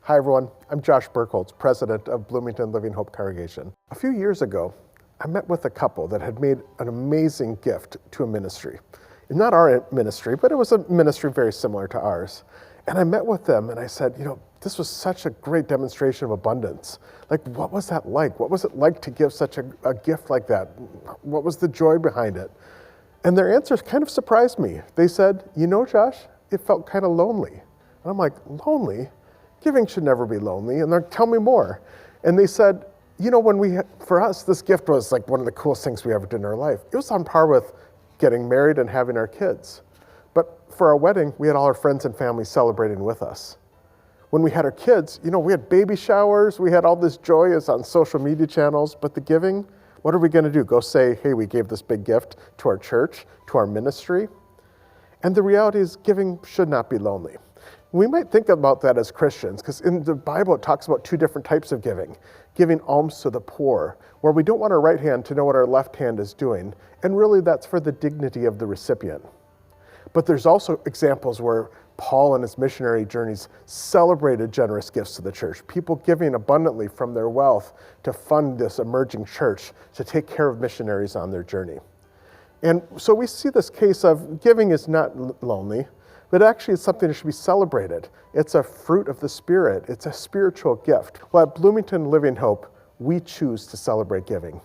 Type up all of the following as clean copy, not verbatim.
Hi everyone, I'm Josh Burkholz, president of Bloomington Living Hope Congregation. A few years ago, I met with a couple that had made an amazing gift to a ministry. Not our ministry, but it was a ministry very similar to ours. And I met with them and I said, this was such a great demonstration of abundance. Like, what was that like? What was it like to give such a gift like that? What was the joy behind it? And their answers kind of surprised me. They said, Josh, it felt kind of lonely. And I'm like, lonely? Giving should never be lonely. And they're like, tell me more. And they said, for us, this gift was like one of the coolest things we ever did in our life. It was on par with getting married and having our kids. But for our wedding, we had all our friends and family celebrating with us. When we had our kids, we had baby showers, we had all this joy as on social media channels, but the giving, what are we gonna do? Go say, hey, we gave this big gift to our church, to our ministry? And the reality is giving should not be lonely. We might think about that as Christians, because in the Bible it talks about two different types of giving alms to the poor, where we don't want our right hand to know what our left hand is doing, and really that's for the dignity of the recipient. But there's also examples where Paul and his missionary journeys celebrated generous gifts to the church, people giving abundantly from their wealth to fund this emerging church, to take care of missionaries on their journey. And so we see this case of giving is not lonely, but actually it's something that should be celebrated. It's a fruit of the Spirit. It's a spiritual gift. Well, at Bloomington Living Hope, we choose to celebrate giving.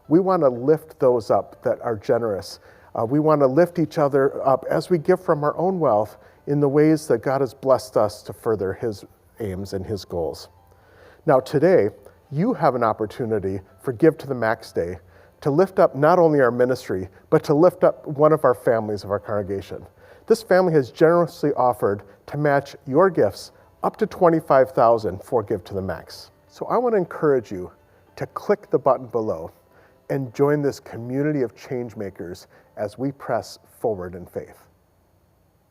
We want to lift those up that are generous. We want to lift each other up as we give from our own wealth in the ways that God has blessed us to further His aims and His goals. Now today, you have an opportunity for Give to the Max Day to lift up not only our ministry, but to lift up one of our families of our congregation. This family has generously offered to match your gifts up to $25,000 for Give to the Max. So I want to encourage you to click the button below and join this community of change makers as we press forward in faith.